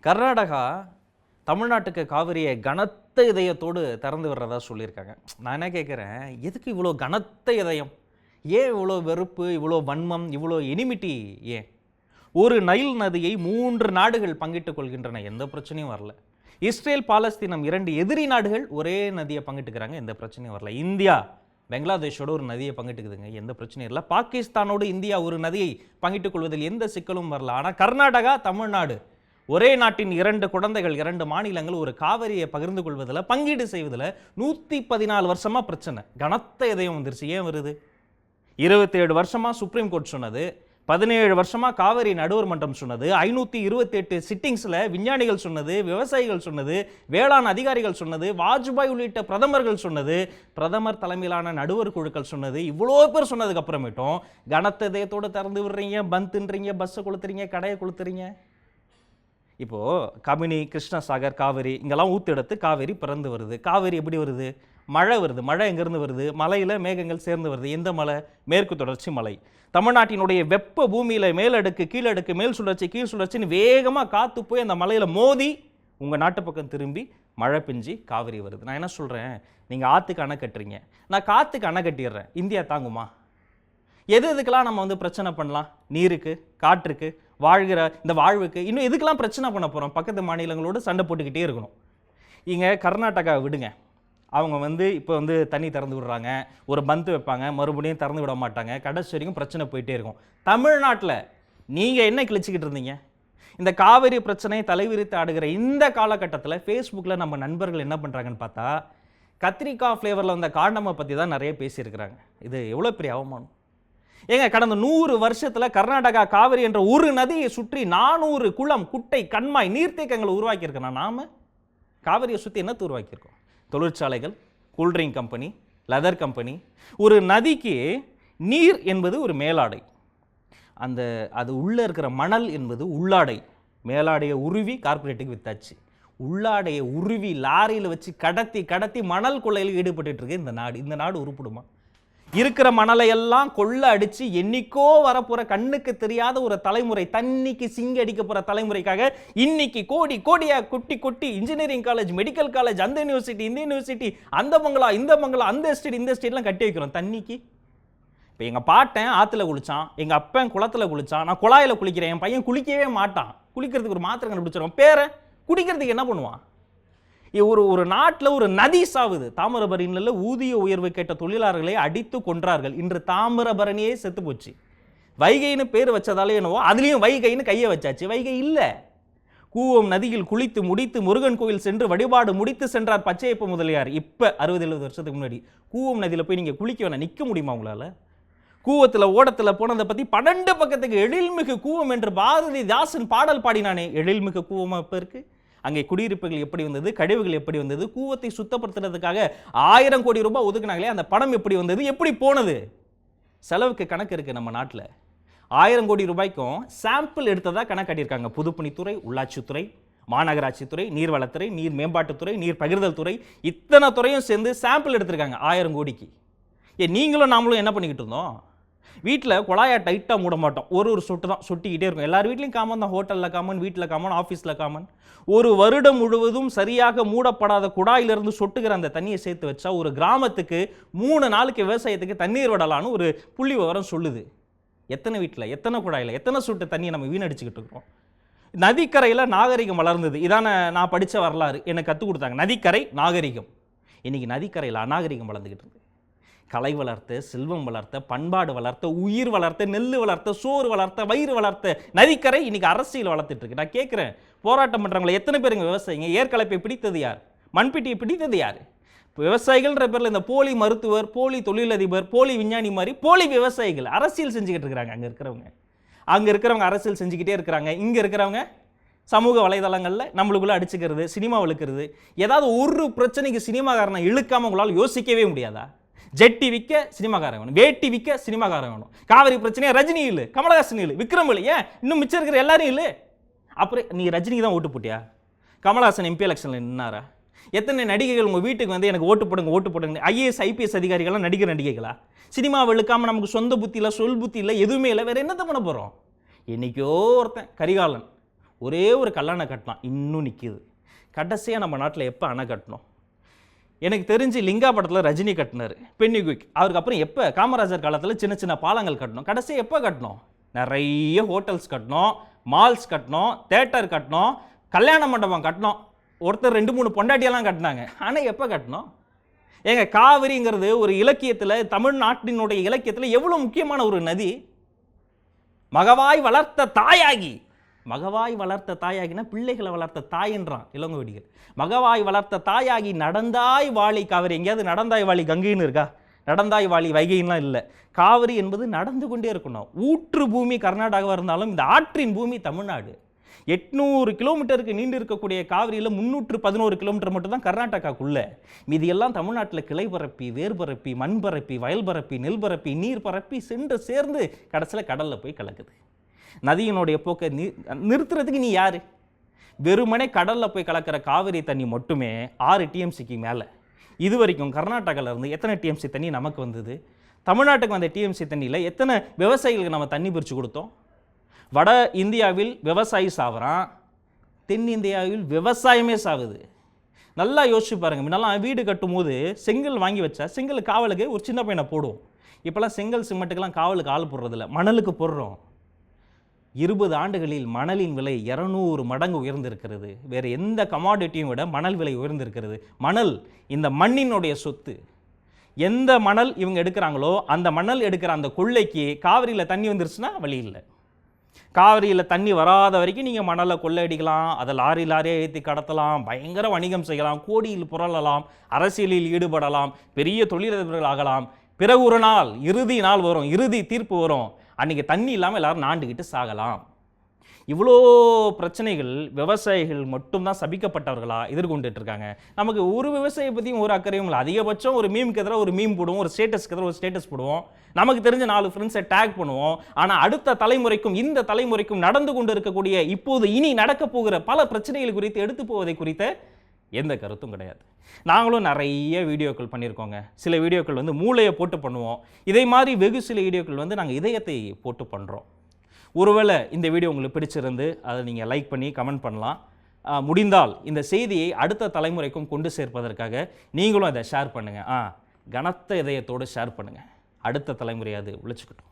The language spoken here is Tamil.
கர்நாடகா தமிழ்நாட்டுக்கு காவிரியை கனத்த இதயத்தோடு திறந்து விடுறதா சொல்லியிருக்காங்க. நான் என்ன கேட்குறேன், எதுக்கு இவ்வளோ கனத்த இதயம்? ஏன் இவ்வளோ வெறுப்பு, இவ்வளோ வன்மம், இவ்வளோ எனிமிட்டி? ஏன் ஒரு நைல் நதியை 3 நாடுகள் பங்கிட்டுக் கொள்கின்றன, எந்த பிரச்சனையும் வரல. இஸ்ரேல் பாலஸ்தீனம் 2 எதிரி நாடுகள் ஒரே நதியை பங்கிட்டுக்கிறாங்க, எந்த பிரச்சனையும் வரல. இந்தியா பங்களாதேஷோட ஒரு நதியை பங்கிட்டுக்குதுங்க, எந்த பிரச்சனையும் இல்லை. பாகிஸ்தானோடு இந்தியா ஒரு நதியை பங்கிட்டுக் கொள்வதில் எந்த சிக்கலும் வரல. ஆனால் கர்நாடகா தமிழ்நாடு ஒரே நாட்டின் 2 குழந்தைகள், 2 மாநிலங்கள் ஒரு காவிரியை பகிர்ந்து கொள்வதில், பங்கீடு செய்வதில் 114 வருஷமா பிரச்சனை. கனத்த இதயம் வந்துருச்சு. ஏன் வருது? 27 வருஷமா சுப்ரீம் கோர்ட் சொன்னது, 17 வருஷமா காவிரி நடுவர் மன்றம் சொன்னது, 528 சிட்டிங்ஸ்ல விஞ்ஞானிகள் சொன்னது, விவசாயிகள் சொன்னது, வேளாண் அதிகாரிகள் சொன்னது, வாஜ்பாய் உள்ளிட்ட பிரதமர்கள் சொன்னது, பிரதமர் தலைமையிலான நடுவர் குழுக்கள் சொன்னது, இவ்வளோ பேர் சொன்னதுக்கு அப்புறமேட்டும் கனத்த இதயத்தோடு திறந்து விடுறீங்க, பந்துன்றீங்க, பஸ்ஸை கொளுத்துறீங்க, கடையை கொளுத்துறீங்க. இப்போ கபினி, கிருஷ்ணசாகர், காவிரி இங்கெல்லாம் ஊத்தெடுத்து காவிரி பிறந்து வருது. காவிரி எப்படி வருது? மழை வருது. மழை எங்கிருந்து வருது? மலையில் மேகங்கள் சேர்ந்து வருது. எந்த மலை? மேற்கு தொடர்ச்சி மலை. தமிழ்நாட்டினுடைய வெப்ப பூமியில் மேலடுக்கு, கீழடுக்கு, மேல் சுழற்சி, கீழ் சுழற்சின்னு வேகமாக காற்று போய் அந்த மலையில் மோதி உங்கள் நாட்டு பக்கம் திரும்பி மழை பெஞ்சு காவிரி வருது. நான் என்ன சொல்கிறேன், நீங்கள் ஆற்றுக்கு அணை கட்டுறீங்க, நான் காற்றுக்கு அணை கட்டிடுறேன். இந்தியா தாங்குமா? எதுக்கெல்லாம் நம்ம பிரச்சனை பண்ணலாம்? நீருக்கு, காற்றுக்கு, வாழ்கிற இந்த வாழ்வுக்கு, இன்னும் எதுக்கெல்லாம் பிரச்சனை பண்ண போகிறோம்? பக்கத்து மாநிலங்களோடு சண்டை போட்டுக்கிட்டே இருக்கணும். இங்கே கர்நாடகா விடுங்க, அவங்க இப்போ தண்ணி திறந்து விடுறாங்க, ஒரு பந்து வைப்பாங்க, மறுபடியும் திறந்து விட மாட்டாங்க, கடைசி வரைக்கும் பிரச்சனை போயிட்டே இருக்கும். தமிழ்நாட்டில் நீங்கள் என்ன கிழிச்சிக்கிட்டு இருந்தீங்க? இந்த காவிரி பிரச்சனையை தலைவிரித்து ஆடுகிற இந்த காலகட்டத்தில் ஃபேஸ்புக்கில் நம்ம நண்பர்கள் என்ன பண்ணுறாங்கன்னு பார்த்தா, கத்திரிக்காய் ஃப்ளேவரில் வந்த காண்டமை பற்றி தான் நிறைய பேசியிருக்கிறாங்க. இது எவ்வளோ பெரிய அவமானம் ஏங்க! கடந்த 100 வருஷத்தில் கர்நாடகா காவிரி என்ற ஒரு நதியை சுற்றி 400 குளம், குட்டை, கண்மாய், நீர்த்தேக்கங்களை உருவாக்கியிருக்கோம். நாம காவிரியை சுற்றி என்ன உருவாக்கியிருக்கோம்? தொழிற்சாலைகள், கூல்ட்ரிங்க் கம்பெனி, லெதர் கம்பெனி. ஒரு நதிக்கு நீர் என்பது ஒரு மேலாடை, அது உள்ளே இருக்கிற மணல் என்பது உள்ளாடை. மேலாடையை உருவி கார்பரேட்டுக்கு வித்தாச்சு. உள்ளாடையை உருவி லாரியில் வச்சு கடத்தி மணல் கொள்ளையில் ஈடுபட்டு இருக்கு இந்த நாடு. இந்த நாடு உருப்படுமா? இருக்கிற மணலை எல்லாம் கொள்ள அடிச்சு என்னைக்கோ வரப்போற கண்ணுக்கு தெரியாத ஒரு தலைமுறை, தண்ணிக்கு சிங்கி அடிக்க போற தலைமுறைக்காக இன்னைக்கு கோடி கோடியா கொட்டி இன்ஜினியரிங் காலேஜ், மெடிக்கல் காலேஜ், அந்த யூனிவர்சிட்டி, இந்த யூனிவர்சிட்டி, அந்த பங்களா, இந்த பங்களா, அந்த எஸ்டேட், இந்த எஸ்டேட்லாம் கட்டி வைக்கிறோம் தண்ணிக்கு. இப்போ எங்க பாட்டன் ஆத்துல குளிச்சான், எங்க அப்பன் குளத்துல குளிச்சான், நான் குழாயில குளிக்கிறேன். என் பையன் குளிக்கவே மாட்டான். குளிக்கிறதுக்கு ஒரு மாத்திரை கண்டுபிடிச்சிருவோம். பேரை குடிக்கிறதுக்கு என்ன பண்ணுவான்? ஒரு நாட்டில் ஒரு நதி சாவுது. தாமிரபரணியில் ஊதிய உயர்வு கேட்ட தொழிலாளர்களை அடித்து கொன்றார்கள். இன்று தாமிரபரணியே செத்து போச்சு. வைகைன்னு பேர் வச்சதாலே என்னவோ அதுலேயும் வைகைன்னு கையை வச்சாச்சு. வைகை இல்லை. கூவம் நதியில் குளித்து முடித்து முருகன் கோவில் சென்று வழிபாடு முடித்து சென்றார் பச்சையப்ப முதலியார். இப்போ 60-70 வருஷத்துக்கு முன்னாடி கூவம் நதியில் போய் நீங்கள் குளிக்க வேணாம், நிற்க முடியுமா உங்களால்? கூவத்தில் ஓடத்தில் போனதை பற்றி 12 பக்கத்துக்கு எழில்மிகு கூவம் என்று பாரதிதாசன் பாடல் பாடினானே, எழில்மிகு கூவமாக இப்போ இருக்கு. அங்கே குடியிருப்புகள் எப்படி வந்தது, கழிவுகள் எப்படி வந்தது, கூவத்தை சுத்தப்படுத்துறதுக்காக 1000 கோடி ரூபாய் ஒதுக்குனாங்களே, அந்த பணம் எப்படி வந்தது, எப்படி போனது? செலவுக்கு கணக்கு இருக்கு நம்ம நாட்டில். 1000 கோடி ரூபாய்க்கும் சாம்பிள் எடுத்ததா கணக்கு காட்டியிருக்காங்க. பொதுப்பணித்துறை, உள்ளாட்சித்துறை, மாநகராட்சித்துறை, நீர்வளத்துறை, நீர் மேம்பாட்டுத்துறை, நீர் பகிர்தல் துறை, இத்தனை துறையும் சேர்ந்து சாம்பிள் எடுத்திருக்காங்க 1000 கோடிக்கு. நீங்களும் நாமளும் என்ன பண்ணிக்கிட்டு இருந்தோம்? வீட்டில் குழாயை டைட்டாக மூட மாட்டோம், ஒரு சொட்டு தான் சொட்டிக்கிட்டே இருக்கும். எல்லார் வீட்லையும் காமன் தான். ஹோட்டலில் காமன், வீட்டில் காமன், ஆஃபீஸில் காமன். ஒரு வருடம் முழுவதும் சரியாக மூடப்படாத குழாயிலிருந்து சொட்டுகிற அந்த தண்ணியை சேர்த்து வச்சா ஒரு கிராமத்துக்கு 3 நாளுக்கு விவசாயத்துக்கு தண்ணீர் விடலான்னு ஒரு புள்ளி விவரம் சொல்லுது. எத்தனை வீட்டில், எத்தனை குழாயில், எத்தனை சொட்டு தண்ணியை நம்ம வீணடிச்சுக்கிட்டு இருக்கோம்? நதிக்கரையில் நாகரிகம் வளர்ந்தது. இதான நான் படித்த வரலாறு, எனக்கு கற்றுக் கொடுத்தாங்க. நதிக்கரை நாகரிகம். இன்னைக்கு நதிக்கரையில் அநாகரிகம் வளர்ந்துக்கிட்டு இருக்கு. கலை வளர்த்த, செல்வம் வளர்த்த, பண்பாடு வளர்த்த, உயிர் வளர்த்த, நெல் வளர்த்த, சோறு வளர்த்த, வயிறு வளர்த்த நதிக்கரை இன்னைக்கு அரசியல் வளர்த்துட்டு இருக்கு. நான் கேட்குறேன், போராட்டம் பண்ணுறவங்களை எத்தனை பேருங்க விவசாயிங்க? ஏற்கலப்பை பிடித்தது யார்? மண்பிட்டியை பிடித்தது யார்? விவசாயிகள்ன்ற பேரில் இந்த போலி மருத்துவர், போலி தொழிலதிபர், போலி விஞ்ஞானி மாதிரி போலி விவசாயிகள் அரசியல் செஞ்சுக்கிட்டு இருக்கிறாங்க. அங்கே இருக்கிறவங்க அரசியல் செஞ்சுக்கிட்டே இருக்கிறாங்க. இங்கே இருக்கிறவங்க சமூக வலைதளங்களில் நம்மளுக்குள்ள அடிச்சுக்கிறது, சினிமா இழுக்கிறது. ஏதாவது ஒரு பிரச்சனைக்கு சினிமாக்காரனை இழுக்காம உங்களால் யோசிக்கவே முடியாதா? ஜெட்டி விற்க சினிமாக்காரன் வேணும், வேட்டி விற்க சினிமாக்காரன் வேணும். காவிரி பிரச்சனையா ரஜினி இல்லை, கமலஹாசன் இல்லை, விக்ரம் இல்லை, ஏன் இன்னும் மிச்சம் இருக்கிற எல்லாரும் இல்லை? அப்புறம் நீ ரஜினிக்கு தான் ஓட்டு போட்டியா? கமலஹாசன் எம்பி எலெக்ஷனில் நின்னாரா? எத்தனை நடிகைகள் உங்கள் வீட்டுக்கு எனக்கு ஓட்டு போடுங்க ஐஏஎஸ் ஐபிஎஸ் அதிகாரிகள்லாம் நடிகைகளா? சினிமா வெளுக்காமல் நமக்கு சொந்த புத்தி இல்லை, சொல் புத்தி இல்லை, எதுவுமே இல்லை, வேறு என்னத்தை பண்ண போகிறோம்? என்றைக்கோ ஒருத்தன் கரிகாலன் ஒரே ஒரு கல்லணை கட்டினான், இன்னும் நிற்கிது. கடைசியாக நம்ம நாட்டில் எப்போ அணை கட்டணும்? எனக்கு தெரிஞ்சு லிங்கா படத்தில் ரஜினி கட்டினார் பென்னிகுயிக். அவருக்கு அப்புறம் எப்போ காமராஜர் காலத்தில் சின்ன சின்ன பாலங்கள் கட்டணும். கடைசியாக எப்போ கட்டணும்? நிறைய ஹோட்டல்ஸ் கட்டணும், மால்ஸ் கட்டணும், தேட்டர் கட்டணும், கல்யாண மண்டபம் கட்டணும். ஒருத்தர் 2-3 பொண்டாட்டியெல்லாம் கட்டினாங்க. ஆனால் எப்போ கட்டணும்? ஏங்க, காவிரிங்கிறது ஒரு இலக்கியத்தில், தமிழ்நாட்டினுடைய இலக்கியத்தில் எவ்வளோ முக்கியமான ஒரு நதி. மகவாய் வளர்த்த தாயாகி, மகவாய் வளர்த்த தாயாகினா பிள்ளைகளை வளர்த்த தாயின்றான் இளங்கோவடிகள். மகவாய் வளர்த்த தாயாகி நடந்தாய் வாழி காவிரி. எங்கேயாவது நடந்தாய் வாழி கங்கைன்னு இருக்கா? நடந்தாய் வாழி வைகைன்லாம் இல்லை. காவிரி என்பது நடந்து கொண்டே இருக்கணும். ஊற்று பூமி கர்நாடகாவாக இருந்தாலும் இந்த ஆற்றின் பூமி தமிழ்நாடு. 800 கிலோமீட்டருக்கு நீண்டு இருக்கக்கூடிய காவிரியில் 311 கிலோமீட்டர் மட்டும் தான் கர்நாடகாக்குள்ள. மீதி எல்லாம் தமிழ்நாட்டில் கிளை பரப்பி, வேர் பரப்பி, மண் பரப்பி, வயல் பரப்பி, நெல் பரப்பி, நீர் பரப்பி சென்று சேர்ந்து கடைசியில் கடலில் போய் கலக்குது. நதியினுடைய போக்கை நிறுத்துறதுக்கு நீ யாரு? வெறுமனே கடலில் போய் கலக்கிற காவிரி தண்ணி மட்டுமே 6 டிஎம்சிக்கு மேலே. இது வரைக்கும் கர்நாடகாவில் இருந்து எத்தனை டிஎம்சி தண்ணி நமக்கு வந்தது? தமிழ்நாட்டுக்கு வந்த டிஎம்சி தண்ணியில் எத்தனை விவசாயிகளுக்கு நம்ம தண்ணி பிரித்து கொடுத்தோம்? வட இந்தியாவில் விவசாயி சாவறான், தென்னிந்தியாவில் விவசாயமே சாவுது. நல்லா யோசிச்சு பாருங்க. முன்னெல்லாம் வீடு கட்டும் போது செங்கல் வாங்கி வச்சா செங்கல் காவலுக்கு ஒரு சின்ன பையனை போடுவோம். இப்போல்லாம் செங்கல் சிமெண்ட்டுக்கெல்லாம் காவலுக்கு ஆள் போடுறதில்ல, மணலுக்கு போடுறோம். 20 ஆண்டுகளில் மணலின் விலை 200 மடங்கு உயர்ந்திருக்கிறது. வேறு எந்த கமாடிட்டியும் விட மணல் விலை உயர்ந்திருக்கிறது. மணல் இந்த மண்ணினுடைய சொத்து. எந்த மணல் இவங்க எடுக்கிறாங்களோ அந்த மணல் எடுக்கிற அந்த கொள்ளைக்கு காவிரியில் தண்ணி வந்துருச்சுன்னா வழி இல்லை. காவிரியில் தண்ணி வராத வரைக்கும் நீங்கள் மணலை கொள்ளையடிக்கலாம், அதை லாரியாக ஏற்றி கடத்தலாம், பயங்கர வணிகம் செய்யலாம், கோடியில் புரளலாம், அரசியலில் ஈடுபடலாம், பெரிய தொழிலதிபர்கள் ஆகலாம். பிறகு ஒரு நாள், இறுதி நாள் வரும், இறுதி தீர்ப்பு வரும். அன்றைக்கி தண்ணி இல்லாமல் எல்லாரும் நாண்டுக்கிட்டு சாகலாம். இவ்வளோ பிரச்சனைகள் விவசாயிகள் மட்டும்தான் சபிக்கப்பட்டவர்களாக எதிர்கொண்டுட்டு இருக்காங்க. நமக்கு ஒரு விவசாயியை பற்றியும் ஒரு அக்கறையும் இல்லை. அதிகபட்சம் ஒரு மீமுக்கு எதிராக ஒரு மீம் போடுவோம், ஒரு ஸ்டேட்டஸ்க்கு எதிராக ஒரு ஸ்டேட்டஸ் போடுவோம், நமக்கு தெரிஞ்ச 4 ஃப்ரெண்ட்ஸை டேக் பண்ணுவோம். ஆனால் அடுத்த தலைமுறைக்கும் இந்த தலைமுறைக்கும் நடந்து கொண்டு இருக்கக்கூடிய இப்போது இனி நடக்கப் போகிற பல பிரச்சனைகள் குறித்து எடுத்து போவதை குறித்த எந்த கருத்தும் கிடையாது. நாங்களும் நிறைய வீடியோக்கள் பண்ணியிருக்கோங்க. சில வீடியோக்கள் வந்து மூளையை போட்டு பண்ணுவோம். இதே மாதிரி வெகு சில வீடியோக்கள் வந்து நாங்கள் இதயத்தை போட்டு பண்ணுறோம். ஒருவேளை இந்த வீடியோ உங்களுக்கு பிடிச்சிருந்து அதை நீங்கள் லைக் பண்ணி கமெண்ட் பண்ணலாம். முடிந்தால் இந்த செய்தியை அடுத்த தலைமுறைக்கும் கொண்டு சேர்ப்பதற்காக நீங்களும் அதை ஷேர் பண்ணுங்கள். கனத்த இதயத்தோடு ஷேர் பண்ணுங்கள். அடுத்த தலைமுறை அது உழைச்சிக்கிட்டோம்.